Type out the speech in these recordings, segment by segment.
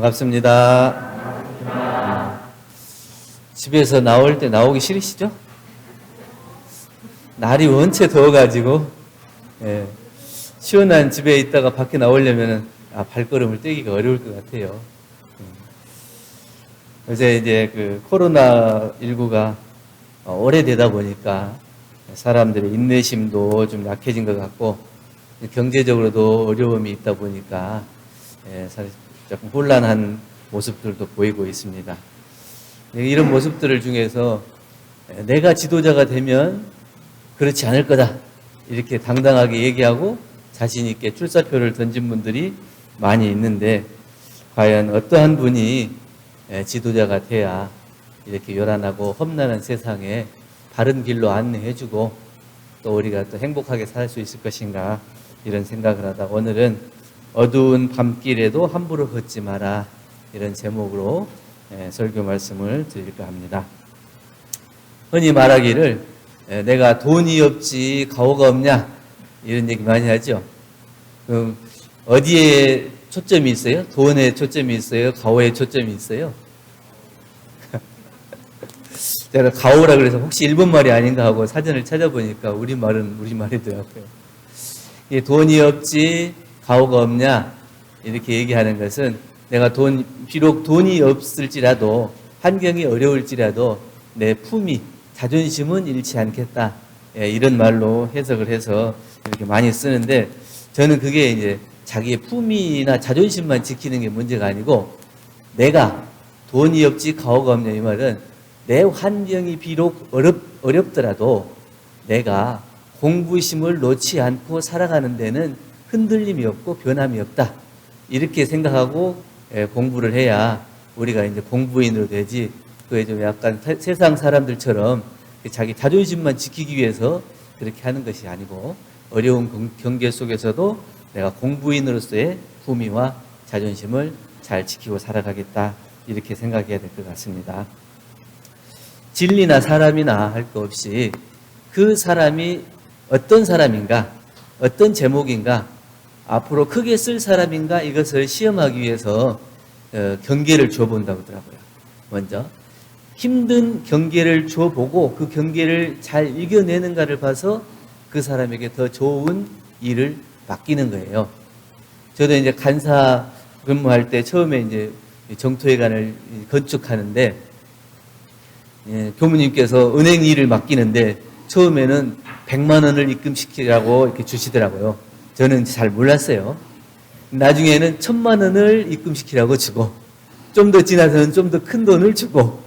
반갑습니다. 집에서 나올 때 나오기 싫으시죠? 날이 원체 더워가지고 시원한 집에 있다가 밖에 나오려면 발걸음을 떼기가 어려울 것 같아요. 요새 이제 그 코로나19가 오래되다 보니까 사람들의 인내심도 좀 약해진 것 같고 경제적으로도 어려움이 있다 보니까 사실 조금 혼란한 모습들도 보이고 있습니다. 이런 모습들을 중에서 내가 지도자가 되면 그렇지 않을 거다 이렇게 당당하게 얘기하고 자신 있게 출사표를 던진 분들이 많이 있는데 과연 어떠한 분이 지도자가 돼야 이렇게 요란하고 험난한 세상에 바른 길로 안내해주고 또 우리가 또 행복하게 살 수 있을 것인가 이런 생각을 하다 오늘은 어두운 밤길에도 함부로 걷지 마라 이런 제목으로 설교 말씀을 드릴까 합니다. 흔히 말하기를 내가 돈이 없지 가오가 없냐 이런 얘기 많이 하죠. 그럼 어디에 초점이 있어요? 돈에 초점이 있어요? 가오에 초점이 있어요? 제가 가오라 그래서 혹시 일본 말이 아닌가 하고 사전을 찾아보니까 우리말은 우리말이더라고요. 돈이 없지 가오가 없냐 이렇게 얘기하는 것은 내가 비록 돈이 없을지라도 환경이 어려울지라도 내 품위, 자존심은 잃지 않겠다 이런 말로 해석을 해서 이렇게 많이 쓰는데 저는 그게 이제 자기의 품위나 자존심만 지키는 게 문제가 아니고 내가 돈이 없지 가오가 없냐 이 말은 내 환경이 비록 어렵더라도 내가 공부심을 놓지 않고 살아가는 데는 흔들림이 없고 변함이 없다. 이렇게 생각하고 공부를 해야 우리가 이제 공부인으로 되지. 그게 좀 약간 세상 사람들처럼 자기 자존심만 지키기 위해서 그렇게 하는 것이 아니고 어려운 경계 속에서도 내가 공부인으로서의 품위와 자존심을 잘 지키고 살아가겠다. 이렇게 생각해야 될 것 같습니다. 진리나 사람이나 할 것 없이 그 사람이 어떤 사람인가, 어떤 제목인가, 앞으로 크게 쓸 사람인가 이것을 시험하기 위해서 경계를 줘본다고 하더라고요. 먼저 힘든 경계를 줘보고 그 경계를 잘 이겨내는가를 봐서 그 사람에게 더 좋은 일을 맡기는 거예요. 저도 이제 간사 근무할 때 처음에 이제 정토회관을 건축하는데 교무님께서 은행 일을 맡기는데 처음에는 100만 원을 입금시키라고 이렇게 주시더라고요. 저는 잘 몰랐어요. 나중에는 1000만 원을 입금시키라고 주고 좀 더 지나서는 좀 더 큰 돈을 주고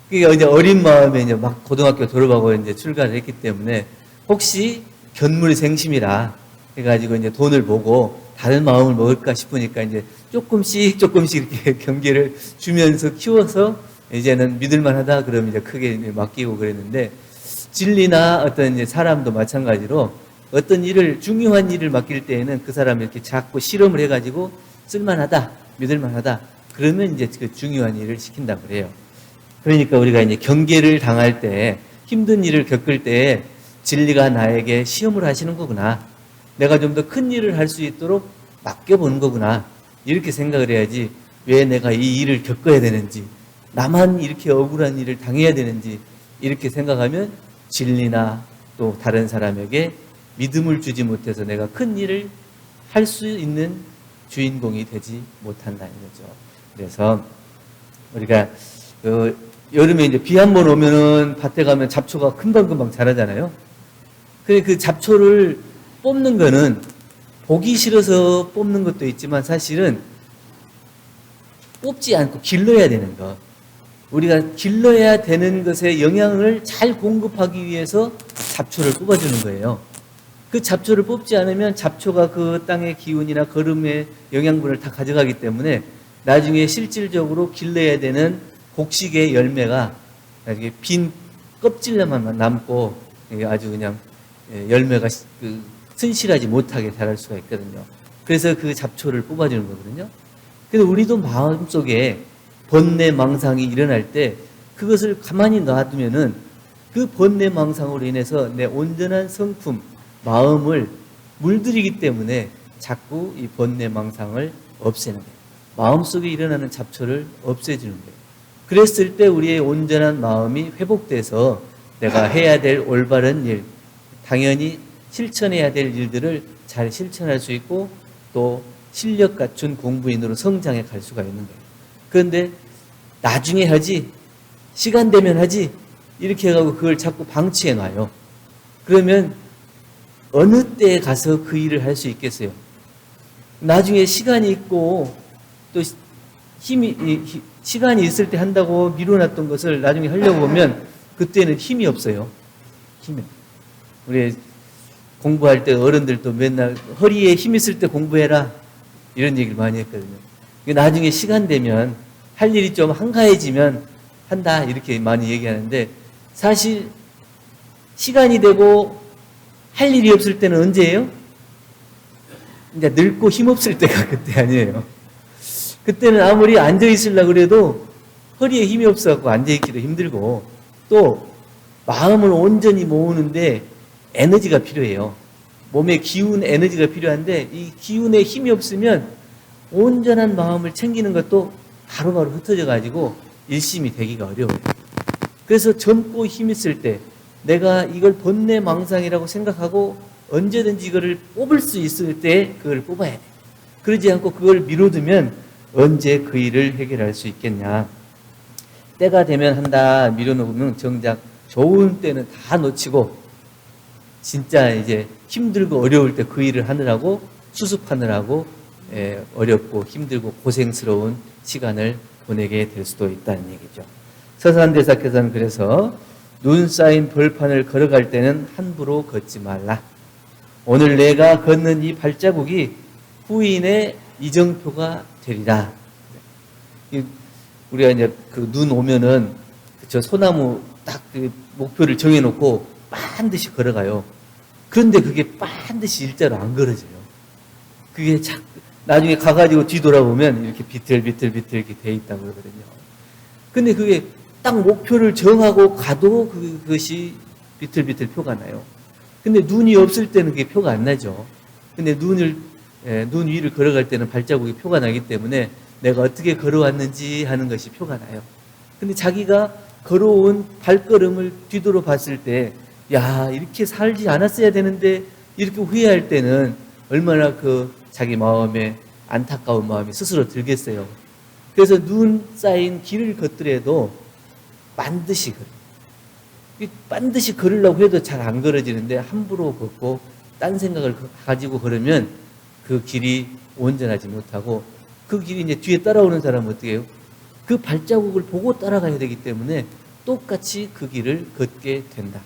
그게 이제 어린 마음에 이제 막 고등학교 졸업하고 이제 출가를 했기 때문에 혹시 견물생심이라 해가지고 이제 돈을 보고 다른 마음을 먹을까 싶으니까 이제 조금씩 이렇게 경계를 주면서 키워서 이제는 믿을만하다 그러면 이제 크게 이제 맡기고 그랬는데 진리나 어떤 이제 사람도 마찬가지로 어떤 일을 중요한 일을 맡길 때에는 그 사람을 이렇게 자꾸 실험을 해가지고 쓸만하다, 믿을만하다 그러면 이제 그 중요한 일을 시킨다고 그래요. 그러니까 우리가 이제 경계를 당할 때 힘든 일을 겪을 때 진리가 나에게 시험을 하시는 거구나. 내가 좀 더 큰 일을 할 수 있도록 맡겨보는 거구나. 이렇게 생각을 해야지 왜 내가 이 일을 겪어야 되는지 나만 이렇게 억울한 일을 당해야 되는지 이렇게 생각하면 진리나 또 다른 사람에게 믿음을 주지 못해서 내가 큰 일을 할 수 있는 주인공이 되지 못한다는 거죠. 그래서 우리가 여름에 이제 비 한 번 오면은 밭에 가면 잡초가 금방금방 자라잖아요. 근데 그 잡초를 뽑는 거는 보기 싫어서 뽑는 것도 있지만 사실은 뽑지 않고 길러야 되는 거. 우리가 길러야 되는 것에 영양을 잘 공급하기 위해서 잡초를 뽑아주는 거예요. 그 잡초를 뽑지 않으면 잡초가 그 땅의 기운이나 거름의 영양분을 다 가져가기 때문에 나중에 실질적으로 길러야 되는 곡식의 열매가 나중에 빈 껍질만 남고 아주 그냥 열매가 튼실하지 못하게 자랄 수가 있거든요. 그래서 그 잡초를 뽑아주는 거거든요. 그래서 우리도 마음속에 번뇌 망상이 일어날 때 그것을 가만히 놔두면은 그 번뇌 망상으로 인해서 내 온전한 성품, 마음을 물들이기 때문에 자꾸 이 번뇌 망상을 없애는 거예요. 마음속에 일어나는 잡초를 없애주는 거예요. 그랬을 때 우리의 온전한 마음이 회복돼서 내가 해야 될 올바른 일, 당연히 실천해야 될 일들을 잘 실천할 수 있고 또 실력 갖춘 공부인으로 성장해 갈 수가 있는 거예요. 그런데 나중에 하지, 시간 되면 하지, 이렇게 해가지고 그걸 자꾸 방치해 놔요. 그러면 어느 때에 가서 그 일을 할 수 있겠어요? 나중에 시간이 있고 또 시간이 있을 때 한다고 미뤄놨던 것을 나중에 하려고 보면 그때는 힘이 없어요. 힘이. 우리 공부할 때 어른들도 맨날 허리에 힘 있을 때 공부해라 이런 얘기를 많이 했거든요. 나중에 시간 되면 할 일이 좀 한가해지면 한다 이렇게 많이 얘기하는데 사실 시간이 되고 할 일이 없을 때는 언제예요? 이제 늙고 힘없을 때가 그때 아니에요. 그때는 아무리 앉아있으려고 그래도 허리에 힘이 없어서 앉아있기도 힘들고 또 마음을 온전히 모으는데 에너지가 필요해요. 몸에 기운, 에너지가 필요한데 이 기운에 힘이 없으면 온전한 마음을 챙기는 것도 바로바로 흩어져 가지고 일심이 되기가 어려워요. 그래서 젊고 힘 있을 때 내가 이걸 번뇌망상이라고 생각하고 언제든지 이거를 뽑을 수 있을 때 그걸 뽑아야 돼. 그러지 않고 그걸 미뤄두면 언제 그 일을 해결할 수 있겠냐. 때가 되면 한다 미뤄놓으면 정작 좋은 때는 다 놓치고 진짜 이제 힘들고 어려울 때 그 일을 하느라고 수습하느라고 어렵고 힘들고 고생스러운 시간을 보내게 될 수도 있다는 얘기죠. 서산대사께서는 그래서 눈 쌓인 벌판을 걸어갈 때는 함부로 걷지 말라. 오늘 내가 걷는 이 발자국이 후인의 이정표가 되리라. 우리가 이제 그 눈 오면은 저 소나무 딱 그 목표를 정해놓고 반드시 걸어가요. 그런데 그게 반드시 일자로 안 걸어져요. 그게 나중에 가가지고 뒤돌아보면 이렇게 비틀비틀 이렇게 돼 있다고 그러거든요. 근데 그게 딱 목표를 정하고 가도 그것이 비틀비틀 표가 나요. 근데 눈이 없을 때는 그게 표가 안 나죠. 근데 눈 위를 걸어갈 때는 발자국이 표가 나기 때문에 내가 어떻게 걸어왔는지 하는 것이 표가 나요. 근데 자기가 걸어온 발걸음을 뒤돌아 봤을 때, 야, 이렇게 살지 않았어야 되는데, 이렇게 후회할 때는 얼마나 그 자기 마음에 안타까운 마음이 스스로 들겠어요. 그래서 눈 쌓인 길을 걷더라도 반드시 걸으려고 해도 잘 안 걸어지는데 함부로 걷고 딴 생각을 가지고 걸으면 그 길이 온전하지 못하고 그 길이 이제 뒤에 따라오는 사람은 어떻게 해요? 그 발자국을 보고 따라가야 되기 때문에 똑같이 그 길을 걷게 된다.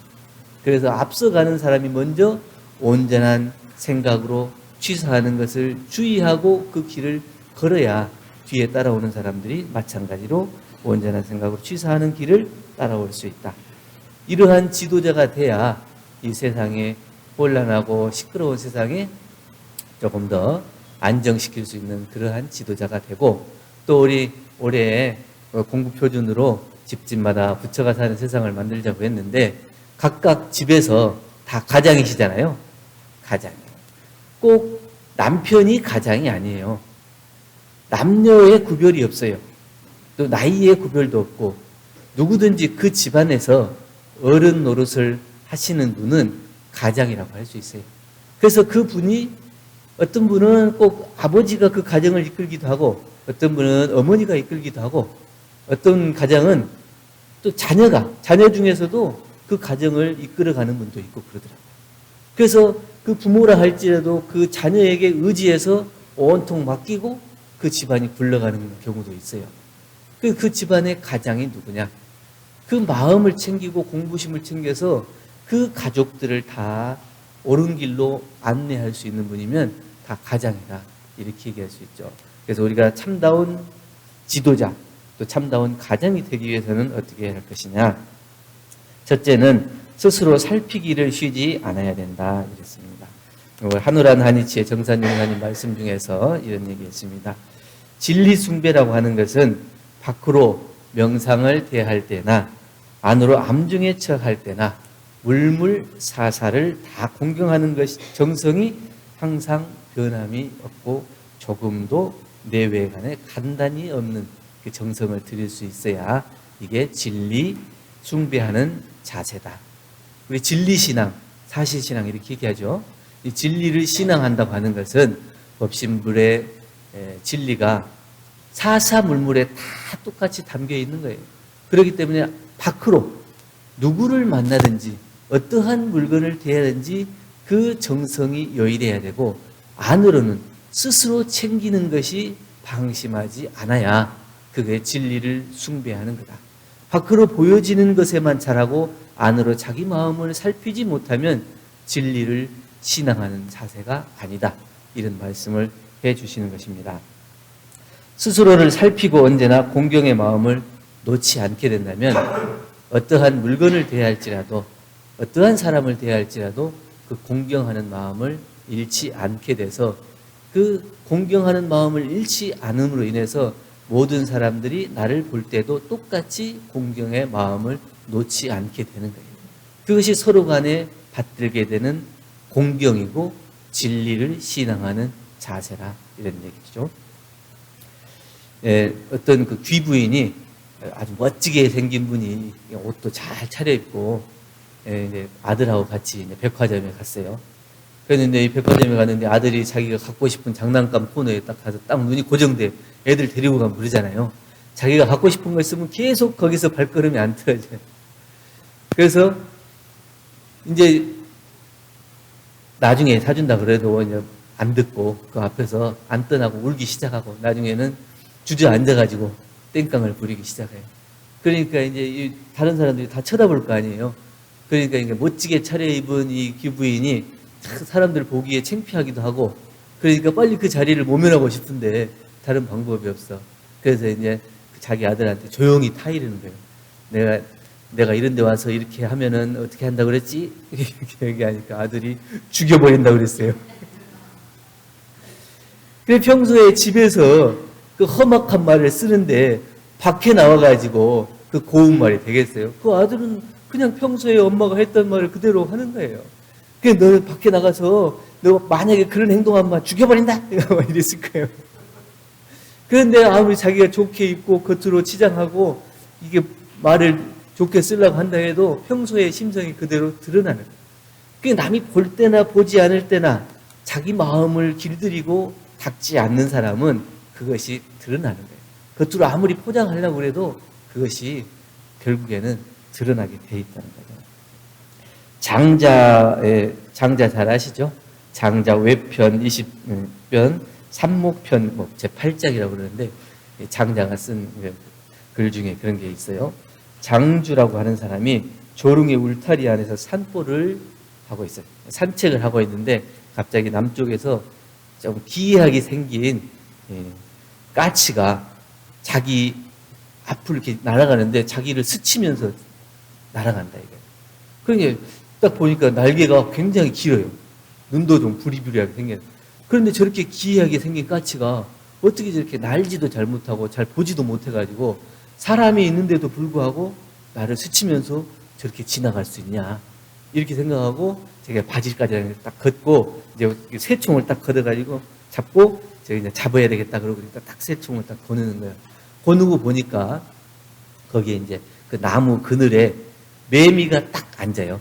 그래서 앞서가는 사람이 먼저 온전한 생각으로 취사하는 것을 주의하고 그 길을 걸어야 뒤에 따라오는 사람들이 마찬가지로 온전한 생각으로 취사하는 길을 따라올 수 있다. 이러한 지도자가 돼야 이 세상에 혼란하고 시끄러운 세상에 조금 더 안정시킬 수 있는 그러한 지도자가 되고 또 우리 올해 공부표준으로 집집마다 부처가 사는 세상을 만들자고 했는데 각각 집에서 다 가장이시잖아요. 가장이에요. 꼭 남편이 가장이 아니에요. 남녀의 구별이 없어요. 또 나이의 구별도 없고 누구든지 그 집안에서 어른 노릇을 하시는 분은 가장이라고 할 수 있어요. 그래서 그 분이 어떤 분은 꼭 아버지가 그 가정을 이끌기도 하고 어떤 분은 어머니가 이끌기도 하고 어떤 가정은 또 자녀 중에서도 그 가정을 이끌어가는 분도 있고 그러더라고요. 그래서 그 부모라 할지라도 그 자녀에게 의지해서 온통 맡기고 그 집안이 굴러가는 경우도 있어요. 그 집안의 가장이 누구냐? 그 마음을 챙기고 공부심을 챙겨서 그 가족들을 다 옳은 길로 안내할 수 있는 분이면 다 가장이다. 이렇게 얘기할 수 있죠. 그래서 우리가 참다운 지도자, 또 참다운 가장이 되기 위해서는 어떻게 할 것이냐? 첫째는 스스로 살피기를 쉬지 않아야 된다. 이랬습니다. 한우란 한이치의 정산용사님 말씀 중에서 이런 얘기했습니다. 진리 숭배라고 하는 것은 밖으로 명상을 대할 때나 안으로 암중에 처할 때나 물물사사를 다 공경하는 것이 정성이 항상 변함이 없고 조금도 내외간에 간단히 없는 그 정성을 들일 수 있어야 이게 진리 숭배하는 자세다. 우리 진리신앙, 사실신앙 이렇게 얘기하죠. 이 진리를 신앙한다고 하는 것은 법신불의 진리가 사사물물에 다 똑같이 담겨 있는 거예요. 그렇기 때문에 밖으로 누구를 만나든지 어떠한 물건을 대하든지 그 정성이 요일해야 되고, 안으로는 스스로 챙기는 것이 방심하지 않아야 그게 진리를 숭배하는 거다. 밖으로 보여지는 것에만 잘하고 안으로 자기 마음을 살피지 못하면 진리를 신앙하는 자세가 아니다. 이런 말씀을 해주시는 것입니다. 스스로를 살피고 언제나 공경의 마음을 놓지 않게 된다면 어떠한 물건을 대할지라도, 어떠한 사람을 대할지라도 그 공경하는 마음을 잃지 않게 돼서, 그 공경하는 마음을 잃지 않음으로 인해서 모든 사람들이 나를 볼 때도 똑같이 공경의 마음을 놓지 않게 되는 거예요. 그것이 서로 간에 받들게 되는 공경이고 진리를 신앙하는 자세라, 이런 얘기죠. 어떤 그 귀부인이 아주 멋지게 생긴 분이 옷도 잘 차려입고 이제 아들하고 같이 이제 백화점에 갔어요. 그랬는데 이 백화점에 갔는데 아들이 자기가 갖고 싶은 장난감 코너에 딱 가서 딱 눈이 고정돼. 애들 데리고 가면 그러잖아요. 자기가 갖고 싶은 거 있으면 계속 거기서 발걸음이 안 틀어져요. 그래서 이제 나중에 사준다 그래도 이제 안 듣고 그 앞에서 안 떠나고 울기 시작하고, 나중에는 주저앉아가지고 땡깡을 부리기 시작해요. 그러니까 이제 다른 사람들이 다 쳐다볼 거 아니에요. 그러니까 이게 멋지게 차려입은 이 귀부인이 사람들 보기에 창피하기도 하고, 그러니까 빨리 그 자리를 모면하고 싶은데 다른 방법이 없어. 그래서 이제 자기 아들한테 조용히 타이르는 거예요. 내가 이런 데 와서 이렇게 하면은 어떻게 한다고 그랬지? 이렇게 얘기하니까 아들이 죽여버린다고 그랬어요. 그래서 평소에 집에서 그 험악한 말을 쓰는데 밖에 나와가지고 그 고운 말이 되겠어요? 그 아들은 그냥 평소에 엄마가 했던 말을 그대로 하는 거예요. 그래서 너는 밖에 나가서 너 만약에 그런 행동하면 죽여버린다! 이랬을 거예요. 그런데 아무리 자기가 좋게 입고 겉으로 치장하고 이게 말을 좋게 쓰려고 한다 해도 평소에 심성이 그대로 드러나는 거예요. 그 남이 볼 때나 보지 않을 때나 자기 마음을 길들이고 닦지 않는 사람은 그것이 드러나는 거예요. 겉으로 아무리 포장하려고 해도 그것이 결국에는 드러나게 돼 있다는 거죠. 장자 잘 아시죠? 장자 외편 20편 삼목편 제8장이라고 그러는데, 장자가 쓴 글 중에 그런 게 있어요. 장주라고 하는 사람이 조릉의 울타리 안에서 산보를 하고 있어요. 산책을 하고 있는데 갑자기 남쪽에서 좀 기이하게 생긴 까치가 자기 앞으로 이렇게 날아가는데 자기를 스치면서 날아간다 이거예요. 그러니까 딱 보니까 날개가 굉장히 길어요. 눈도 좀 부리부리하게 생겼어요. 그런데 저렇게 기이하게 생긴 까치가 어떻게 저렇게 날지도 잘 못하고 잘 보지도 못해가지고 사람이 있는데도 불구하고 나를 스치면서 저렇게 지나갈 수 있냐, 이렇게 생각하고 제가 바지까지 딱 걷고 이제 새총을 딱 걷어가지고 잡고 제가 이제 잡아야 되겠다 그러고 그러니까 딱 새총을 딱 거느는 거예요. 거느고 보니까 거기에 이제 그 나무 그늘에 매미가 딱 앉아요.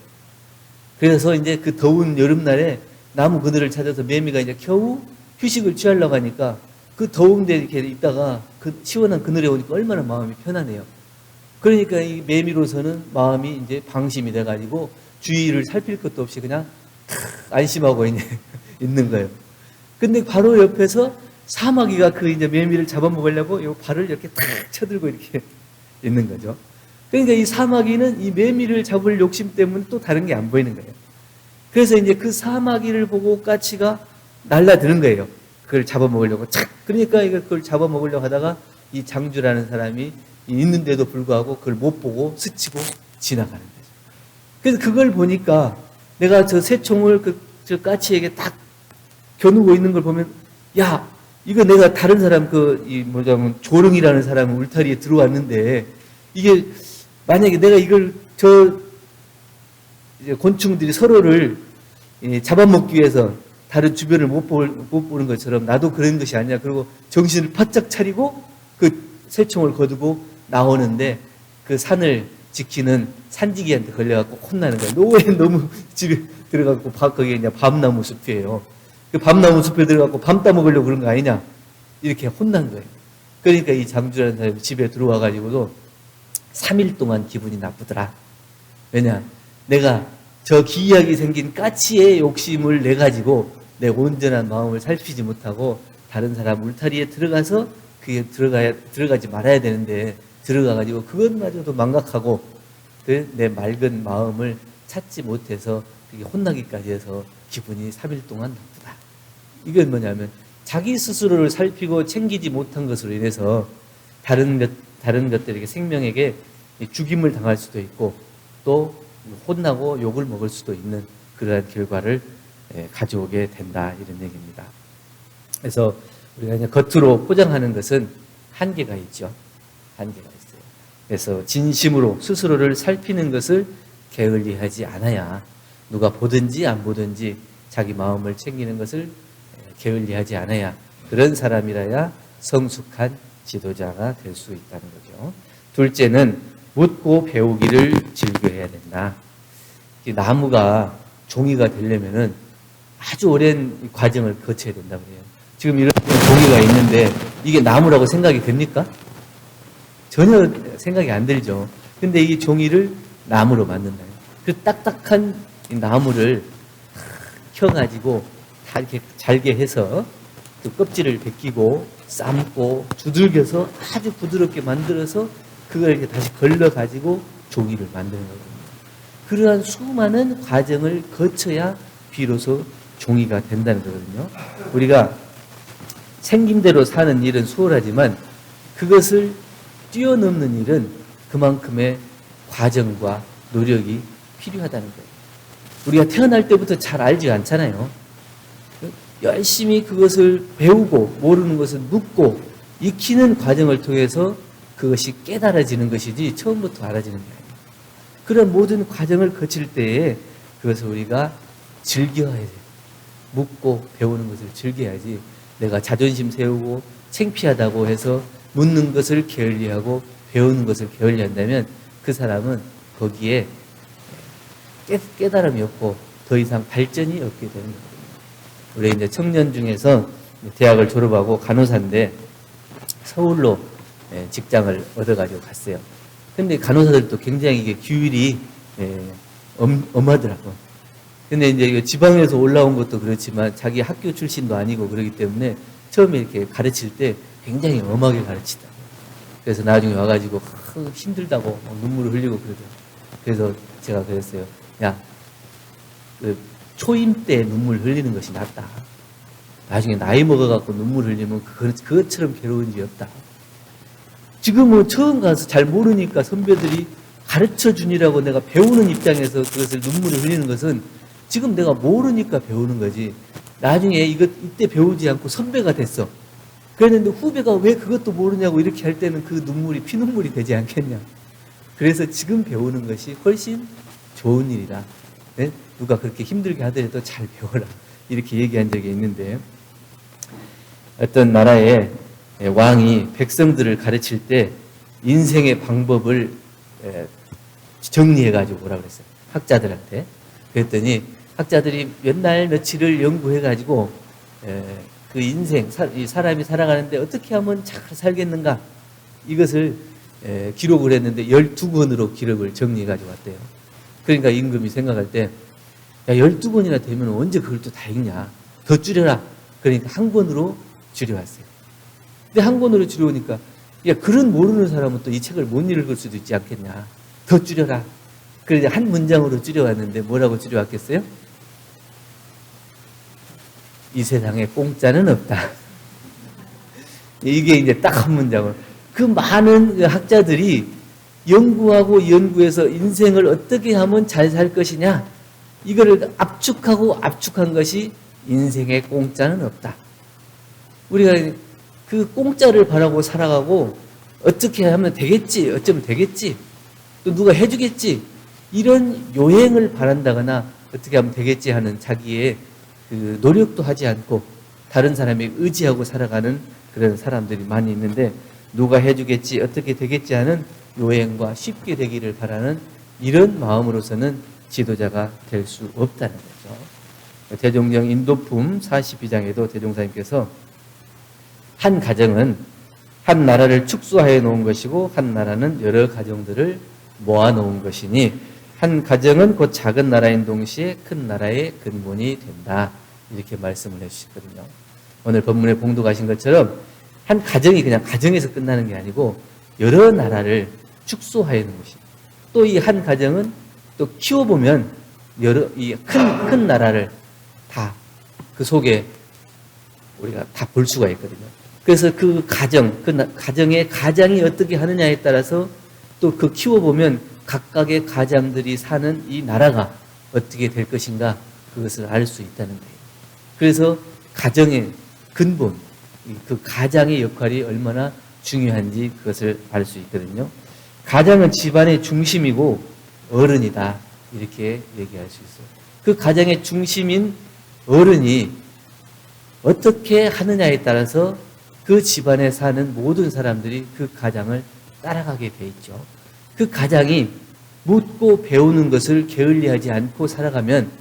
그래서 이제 그 더운 여름날에 나무 그늘을 찾아서 매미가 이제 겨우 휴식을 취하려고 하니까 그 더운데 이렇게 있다가 그 시원한 그늘에 오니까 얼마나 마음이 편하네요. 그러니까 이 매미로서는 마음이 이제 방심이 돼가지고 주위를 살필 것도 없이 그냥 안심하고 이제 있는 거예요. 근데 바로 옆에서 사마귀가 그 이제 매미를 잡아먹으려고 이 발을 이렇게 탁 쳐들고 이렇게 있는 거죠. 그러니까 이 사마귀는 이 매미를 잡을 욕심 때문에 또 다른 게 안 보이는 거예요. 그래서 이제 그 사마귀를 보고 까치가 날라드는 거예요. 그걸 잡아먹으려고 착. 그러니까 그걸 잡아먹으려고 하다가 이 장주라는 사람이 있는데도 불구하고 그걸 못 보고 스치고 지나가는 거죠. 그래서 그걸 보니까 내가 저 새총을 저 까치에게 딱 겨누고 있는 걸 보면, 야, 이거 내가 다른 사람 뭐냐면 조릉이라는 사람 울타리에 들어왔는데 이게 만약에 내가 이걸 이제 곤충들이 서로를 잡아먹기 위해서 다른 주변을 못 보는 것처럼 나도 그런 것이 아니야. 그리고 정신을 바짝 차리고 그 새총을 거두고 나오는데 그 산을 지키는 산지기한테 걸려갖고 혼나는 거야. 너무 집에 들어가고 거기에 이제 밤나무 숲이에요. 그 밤나무 숲에 들어가고 밤 따먹으려고 그런 거 아니냐. 이렇게 혼난 거예요. 그러니까 이 장주라는 사람이 집에 들어와가지고도 3일 동안 기분이 나쁘더라. 왜냐? 내가 저 기이하게 생긴 까치의 욕심을 내가지고 내 온전한 마음을 살피지 못하고 다른 사람 울타리에 들어가서 그게 들어가지 말아야 되는데 들어가가지고 그것마저도 망각하고 내 맑은 마음을 찾지 못해서 그게 혼나기까지 해서 기분이 3일 동안 나쁘다. 이건 뭐냐면 자기 스스로를 살피고 챙기지 못한 것으로 인해서 다른 것들에게 생명에게 죽임을 당할 수도 있고 또 혼나고 욕을 먹을 수도 있는 그러한 결과를 가져오게 된다 이런 얘기입니다. 그래서 우리가 이제 겉으로 포장하는 것은 한계가 있죠. 한계가 있어요. 그래서 진심으로 스스로를 살피는 것을 게을리하지 않아야 누가 보든지 안 보든지 자기 마음을 챙기는 것을 게을리하지 않아야 그런 사람이라야 성숙한 지도자가 될 수 있다는 거죠. 둘째는 묻고 배우기를 즐겨해야 된다. 나무가 종이가 되려면은 아주 오랜 과정을 거쳐야 된다고 해요. 지금 이런 종이가 있는데 이게 나무라고 생각이 됩니까? 전혀 생각이 안 들죠. 근데 이 종이를 나무로 만든다. 그 딱딱한 이 나무를 켜가지고 다 이렇게 잘게 해서 또 껍질을 벗기고 삶고 두들겨서 아주 부드럽게 만들어서 그걸 이렇게 다시 걸러가지고 종이를 만드는 거거든요. 그러한 수많은 과정을 거쳐야 비로소 종이가 된다는 거거든요. 우리가 생김대로 사는 일은 수월하지만 그것을 뛰어넘는 일은 그만큼의 과정과 노력이 필요하다는 거예요. 우리가 태어날 때부터 잘 알지 않잖아요. 열심히 그것을 배우고 모르는 것을 묻고 익히는 과정을 통해서 그것이 깨달아지는 것이지 처음부터 알아지는 게 아니에요. 그런 모든 과정을 거칠 때에 그것을 우리가 즐겨야 돼요. 묻고 배우는 것을 즐겨야지 내가 자존심 세우고 창피하다고 해서 묻는 것을 게을리하고 배우는 것을 게을리한다면 그 사람은 거기에 깨달음이 없고 더 이상 발전이 없게 되는 거예요. 우리 이제 청년 중에서 대학을 졸업하고 간호사인데 서울로 직장을 얻어가지고 갔어요. 근데 간호사들도 굉장히 이게 규율이 엄하더라고. 근데 이제 지방에서 올라온 것도 그렇지만 자기 학교 출신도 아니고 그러기 때문에 처음에 이렇게 가르칠 때 굉장히 엄하게 가르치더라고요. 그래서 나중에 와가지고 힘들다고 눈물을 흘리고 그러더라고요. 그래서 제가 그랬어요. 야, 초임 때 눈물 흘리는 것이 낫다. 나중에 나이 먹어갖고 눈물 흘리면 그것처럼 괴로운 일이 없다. 지금은 처음 가서 잘 모르니까 선배들이 가르쳐 주니라고 내가 배우는 입장에서 그것을 눈물을 흘리는 것은 지금 내가 모르니까 배우는 거지. 나중에 이때 배우지 않고 선배가 됐어. 그랬는데 후배가 왜 그것도 모르냐고 이렇게 할 때는 그 눈물이 피눈물이 되지 않겠냐. 그래서 지금 배우는 것이 훨씬 좋은 일이다. 네? 누가 그렇게 힘들게 하더라도 잘 배워라. 이렇게 얘기한 적이 있는데 어떤 나라의 왕이 백성들을 가르칠 때 인생의 방법을 정리해가지고 뭐라 그랬어요. 학자들한테. 그랬더니 학자들이 몇 날 며칠을 연구해가지고 그 인생, 이 사람이 살아가는데 어떻게 하면 잘 살겠는가 이것을 기록을 했는데 12권으로 기록을 정리해가지고 왔대요. 그러니까 임금이 생각할 때 야, 12권이나 되면 언제 그걸 또 다 읽냐. 더 줄여라. 그러니까 한 권으로 줄여왔어요. 근데 한 권으로 줄여오니까 야, 글은 모르는 사람은 또 이 책을 못 읽을 수도 있지 않겠냐. 더 줄여라. 그래서 한 문장으로 줄여왔는데 뭐라고 줄여왔겠어요? 이 세상에 공짜는 없다. 이게 이제 딱 한 문장으로. 그 많은 학자들이 연구하고 연구해서 인생을 어떻게 하면 잘 살 것이냐. 이거를 압축하고 압축한 것이 인생에 공짜는 없다. 우리가 그 공짜를 바라고 살아가고 어떻게 하면 되겠지, 어쩌면 되겠지, 또 누가 해주겠지, 이런 요행을 바란다거나 어떻게 하면 되겠지 하는 자기의 그 노력도 하지 않고 다른 사람에 의지하고 살아가는 그런 사람들이 많이 있는데, 누가 해주겠지, 어떻게 되겠지 하는 요행과 쉽게 되기를 바라는 이런 마음으로서는 지도자가 될 수 없다는 거죠. 대종령 인도품 42장에도 대종사님께서 한 가정은 한 나라를 축소하여 놓은 것이고 한 나라는 여러 가정들을 모아 놓은 것이니 한 가정은 곧 작은 나라인 동시에 큰 나라의 근본이 된다. 이렇게 말씀을 해주셨거든요. 오늘 본문에 봉독하신 것처럼 한 가정이 그냥 가정에서 끝나는 게 아니고 여러 나라를 축소하여 놓은 것입니다. 또 이 한 가정은 또 키워보면 여러 이 큰 나라를 다 그 속에 우리가 다 볼 수가 있거든요. 그래서 그 가정, 그 가정의 가장이 어떻게 하느냐에 따라서 또 그 키워보면 각각의 가장들이 사는 이 나라가 어떻게 될 것인가 그것을 알 수 있다는 거예요. 그래서 가정의 근본, 그 가장의 역할이 얼마나 중요한지 그것을 알 수 있거든요. 가장은 집안의 중심이고 어른이다. 이렇게 얘기할 수 있어요. 그 가장의 중심인 어른이 어떻게 하느냐에 따라서 그 집안에 사는 모든 사람들이 그 가장을 따라가게 돼 있죠. 그 가장이 묻고 배우는 것을 게을리하지 않고 살아가면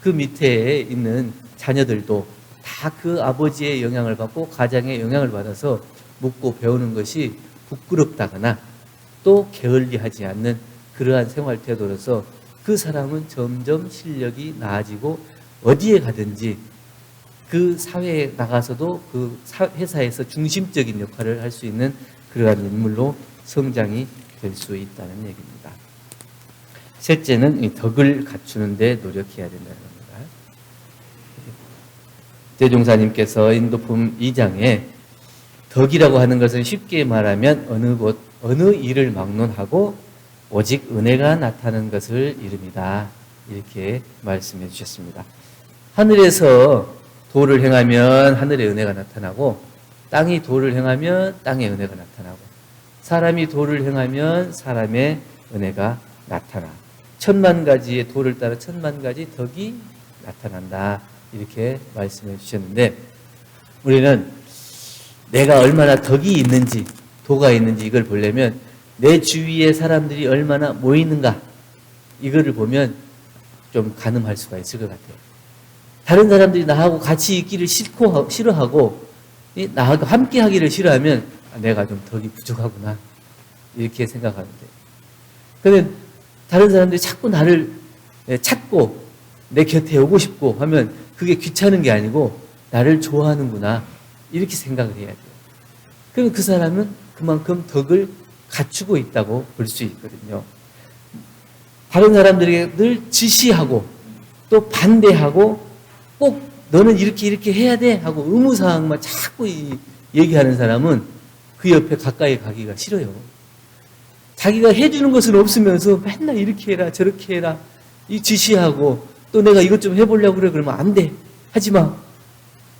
그 밑에 있는 자녀들도 다 그 아버지의 영향을 받고 가장의 영향을 받아서 묻고 배우는 것이 부끄럽다거나 또 게을리하지 않는 그러한 생활 태도로서 그 사람은 점점 실력이 나아지고 어디에 가든지 그 사회에 나가서도 그 회사에서 중심적인 역할을 할 수 있는 그러한 인물로 성장이 될 수 있다는 얘기입니다. 셋째는 이 덕을 갖추는 데 노력해야 된다는 겁니다. 대종사님께서 인도품 2장에 덕이라고 하는 것은 쉽게 말하면 어느 곳, 어느 일을 막론하고 오직 은혜가 나타나는 것을 이릅니다. 이렇게 말씀해 주셨습니다. 하늘에서 도를 행하면 하늘의 은혜가 나타나고 땅이 도를 행하면 땅의 은혜가 나타나고 사람이 도를 행하면 사람의 은혜가 나타나 천만 가지의 도를 따라 천만 가지 덕이 나타난다. 이렇게 말씀해 주셨는데 우리는 내가 얼마나 덕이 있는지 도가 있는지 이걸 보려면 내 주위에 사람들이 얼마나 모이는가 이거를 보면 좀 가늠할 수가 있을 것 같아요. 다른 사람들이 나하고 같이 있기를 싫어하고 나하고 함께 하기를 싫어하면 내가 좀 덕이 부족하구나 이렇게 생각하는데 그러면 다른 사람들이 자꾸 나를 찾고 내 곁에 오고 싶고 하면 그게 귀찮은 게 아니고 나를 좋아하는구나 이렇게 생각을 해야 돼요. 그럼 그 사람은 그만큼 덕을 갖추고 있다고 볼 수 있거든요. 다른 사람들에게 늘 지시하고 또 반대하고 꼭 너는 이렇게 해야 돼 하고 의무사항만 자꾸 얘기하는 사람은 그 옆에 가까이 가기가 싫어요. 자기가 해주는 것은 없으면서 맨날 이렇게 해라 저렇게 해라 이 지시하고 또 내가 이것 좀 해보려고 그래 그러면 안 돼 하지 마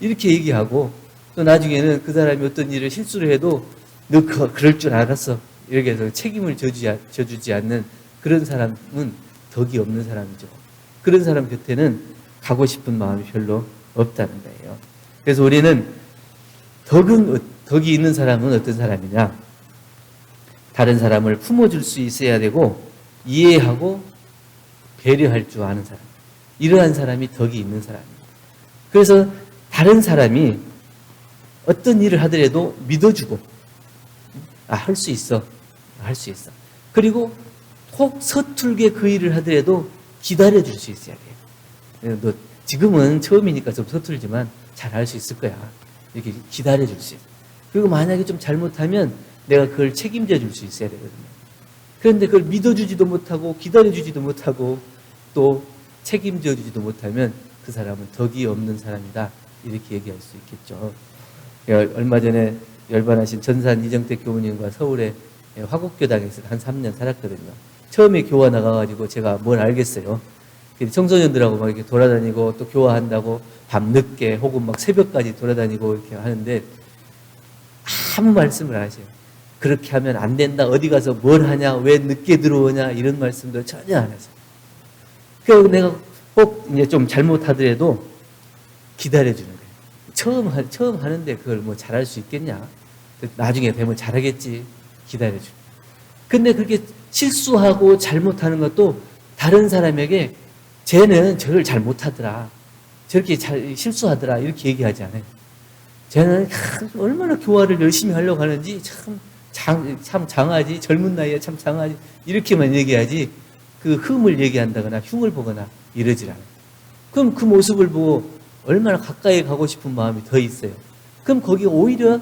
이렇게 얘기하고 또 나중에는 그 사람이 어떤 일을 실수를 해도 너 그럴 줄 알았어 이렇게 해서 책임을 져주지 않는 그런 사람은 덕이 없는 사람이죠. 그런 사람 곁에는 가고 싶은 마음이 별로 없다는 거예요. 그래서 우리는 덕이 있는 사람은 어떤 사람이냐? 다른 사람을 품어줄 수 있어야 되고 이해하고 배려할 줄 아는 사람. 이러한 사람이 덕이 있는 사람입니다. 그래서 다른 사람이 어떤 일을 하더라도 믿어주고 할 수 있어. 할 수 있어. 그리고 혹 서툴게 그 일을 하더라도 기다려줄 수 있어야 돼요. 너 지금은 처음이니까 좀 서툴지만 잘 할 수 있을 거야. 이렇게 기다려줄 수 있어요. 그리고 만약에 좀 잘못하면 내가 그걸 책임져 줄 수 있어야 되거든요. 그런데 그걸 믿어주지도 못하고 기다려주지도 못하고 또 책임져 주지도 못하면 그 사람은 덕이 없는 사람이다. 이렇게 얘기할 수 있겠죠. 얼마 전에 열반하신 전산 이정택 교우님과 서울의 화곡교당에서 한 3년 살았거든요. 처음에 교화 나가가지고 제가 뭘 알겠어요. 청소년들하고 막 이렇게 돌아다니고 또 교화한다고 밤늦게 혹은 막 새벽까지 돌아다니고 이렇게 하는데 아무 말씀을 안 하세요. 그렇게 하면 안 된다. 어디 가서 뭘 하냐. 왜 늦게 들어오냐. 이런 말씀도 전혀 안 하세요. 그래서 내가 꼭 이제 좀 잘못하더라도 기다려주는 거예요. 처음 하는데 그걸 뭐 잘할 수 있겠냐? 나중에 되면 잘하겠지. 기다려주는. 근데 그렇게 실수하고 잘못하는 것도 다른 사람에게 쟤는 저를 잘 못하더라. 저렇게 잘 실수하더라. 이렇게 얘기하지 않아요. 쟤는 얼마나 교화를 열심히 하려고 하는지 참 장하지. 젊은 나이에 참 장하지. 이렇게만 얘기하지 그 흠을 얘기한다거나 흉을 보거나 이러질 않아요. 그럼 그 모습을 보고 얼마나 가까이 가고 싶은 마음이 더 있어요. 그럼 거기 오히려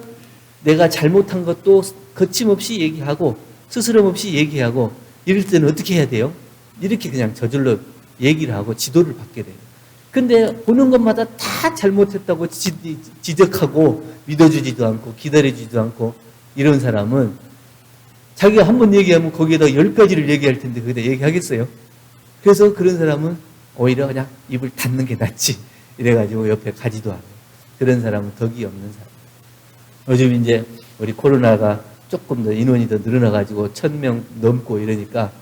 내가 잘못한 것도 거침없이 얘기하고 스스럼 없이 얘기하고 이럴 때는 어떻게 해야 돼요? 이렇게 그냥 저절로 얘기를 하고 지도를 받게 돼요. 근데 보는 것마다 다 잘못했다고 지적하고 믿어주지도 않고 기다려주지도 않고 이런 사람은 자기가 한 번 얘기하면 거기에다 10가지를 얘기할 텐데 거기다 얘기하겠어요? 그래서 그런 사람은 오히려 그냥 입을 닫는 게 낫지. 이래가지고 옆에 가지도 않아요. 그런 사람은 덕이 없는 사람. 요즘 이제 우리 코로나가 조금 더 인원이 더 늘어나가지고 1000명 넘고 이러니까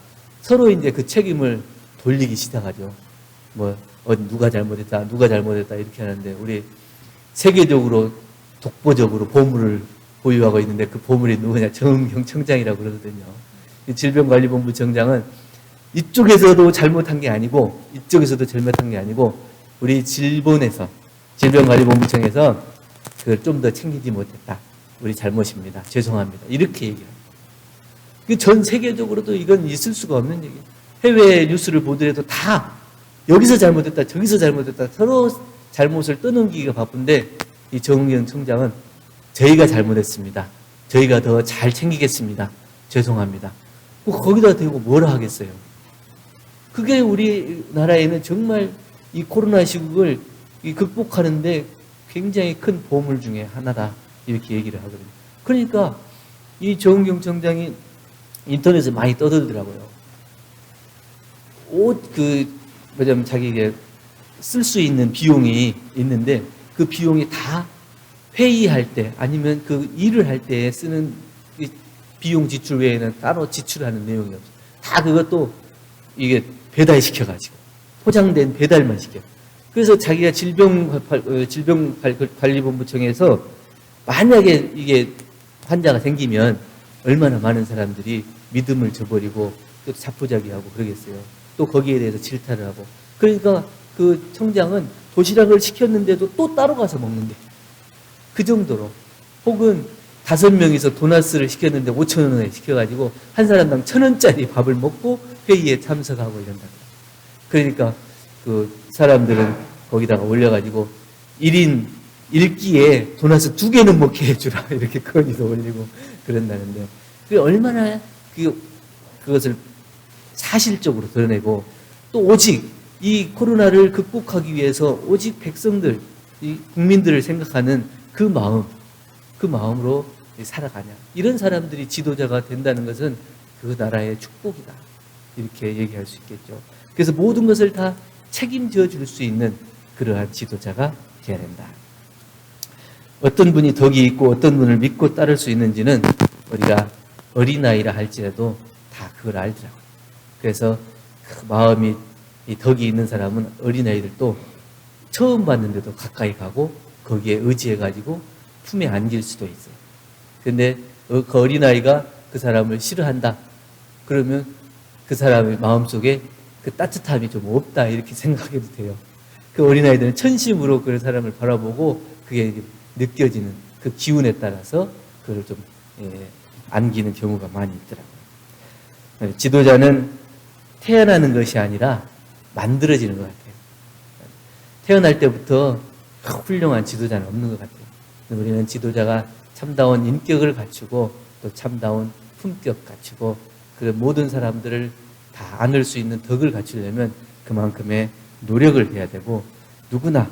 서로 이제 그 책임을 돌리기 시작하죠. 누가 잘못했다 이렇게 하는데 우리 세계적으로 독보적으로 보물을 보유하고 있는데 그 보물이 누구냐? 정은경 청장이라고 그러거든요. 질병관리본부 청장은 이쪽에서도 잘못한 게 아니고 이쪽에서도 잘못한 게 아니고 우리 질본에서 질병관리본부청에서 그걸 좀 더 챙기지 못했다. 우리 잘못입니다. 죄송합니다. 이렇게 얘기해요. 전 세계적으로도 이건 있을 수가 없는 얘기예요. 해외 뉴스를 보더라도 다 여기서 잘못했다 저기서 잘못했다 서로 잘못을 떠넘기기가 바쁜데 이 정은경 청장은 저희가 잘못했습니다. 저희가 더 잘 챙기겠습니다. 죄송합니다. 거기다 대고 뭐라 하겠어요. 그게 우리나라에는 정말 이 코로나 시국을 극복하는데 굉장히 큰 보물 중에 하나다. 이렇게 얘기를 하거든요. 그러니까 이 정은경 청장이 인터넷에 많이 떠들더라고요. 자기가 쓸 수 있는 비용이 있는데 그 비용이 다 회의할 때 아니면 그 일을 할 때 쓰는 비용 지출 외에는 따로 지출하는 내용이 없어요. 다 그것도 이게 배달시켜가지고 포장된 배달만 시켜요. 그래서 자기가 질병관리본부청에서 만약에 이게 환자가 생기면 얼마나 많은 사람들이 믿음을 저버리고 또 자포자기하고 그러겠어요. 또 거기에 대해서 질타를 하고. 그러니까 그 청장은 도시락을 시켰는데도 또 따로 가서 먹는데. 그 정도로. 혹은 5명이서 도나스를 시켰는데 5,000원에 시켜가지고 한 사람당 1,000원짜리 밥을 먹고 회의에 참석하고 이런다. 그러니까 그 사람들은 거기다가 올려가지고 1인 1끼에 도나스 2개는 먹게 해주라. 이렇게 건의도 올리고 그런다는데. 그게 얼마나 그것을 사실적으로 드러내고 또 오직 이 코로나를 극복하기 위해서 오직 백성들, 이 국민들을 생각하는 그 마음으로 살아가냐. 이런 사람들이 지도자가 된다는 것은 그 나라의 축복이다. 이렇게 얘기할 수 있겠죠. 그래서 모든 것을 다 책임져 줄 수 있는 그러한 지도자가 되어야 된다. 어떤 분이 덕이 있고 어떤 분을 믿고 따를 수 있는지는 우리가 어린아이라 할지라도 다 그걸 알더라고요. 그래서 그 마음이 이 덕이 있는 사람은 어린아이들도 처음 봤는데도 가까이 가고 거기에 의지해가지고 품에 안길 수도 있어요. 근데 그 어린아이가 그 사람을 싫어한다. 그러면 그 사람의 마음속에 그 따뜻함이 좀 없다. 이렇게 생각해도 돼요. 그 어린아이들은 천심으로 그 사람을 바라보고 그게 느껴지는 그 기운에 따라서 그걸 좀 안기는 경우가 많이 있더라고요. 지도자는 태어나는 것이 아니라 만들어지는 것 같아요. 태어날 때부터 훌륭한 지도자는 없는 것 같아요. 우리는 지도자가 참다운 인격을 갖추고 또 참다운 품격 갖추고 그 모든 사람들을 다 안을 수 있는 덕을 갖추려면 그만큼의 노력을 해야 되고 누구나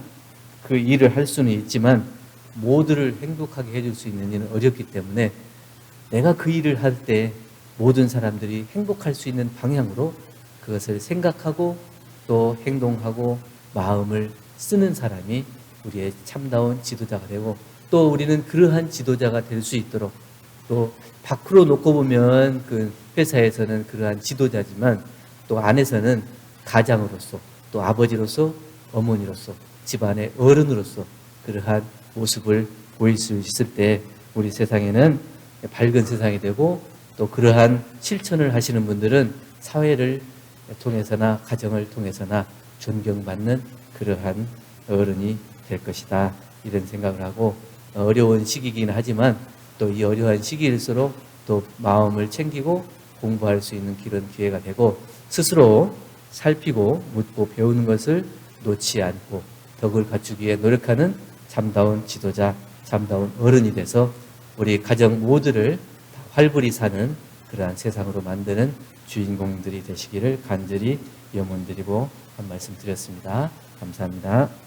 그 일을 할 수는 있지만 모두를 행복하게 해줄 수 있는 일은 어렵기 때문에 내가 그 일을 할 때 모든 사람들이 행복할 수 있는 방향으로 그것을 생각하고 또 행동하고 마음을 쓰는 사람이 우리의 참다운 지도자가 되고 또 우리는 그러한 지도자가 될 수 있도록 또 밖으로 놓고 보면 그 회사에서는 그러한 지도자지만 또 안에서는 가장으로서 또 아버지로서 어머니로서 집안의 어른으로서 그러한 모습을 보일 수 있을 때 우리 세상에는 밝은 세상이 되고 또 그러한 실천을 하시는 분들은 사회를 통해서나 가정을 통해서나 존경받는 그러한 어른이 될 것이다. 이런 생각을 하고 어려운 시기이긴 하지만 또 이 어려운 시기일수록 또 마음을 챙기고 공부할 수 있는 그런 기회가 되고 스스로 살피고 묻고 배우는 것을 놓지 않고 덕을 갖추기 위해 노력하는 참다운 지도자, 참다운 어른이 돼서 우리 가정 모두를 활불히 사는 그러한 세상으로 만드는 주인공들이 되시기를 간절히 염원드리고 한 말씀 드렸습니다. 감사합니다.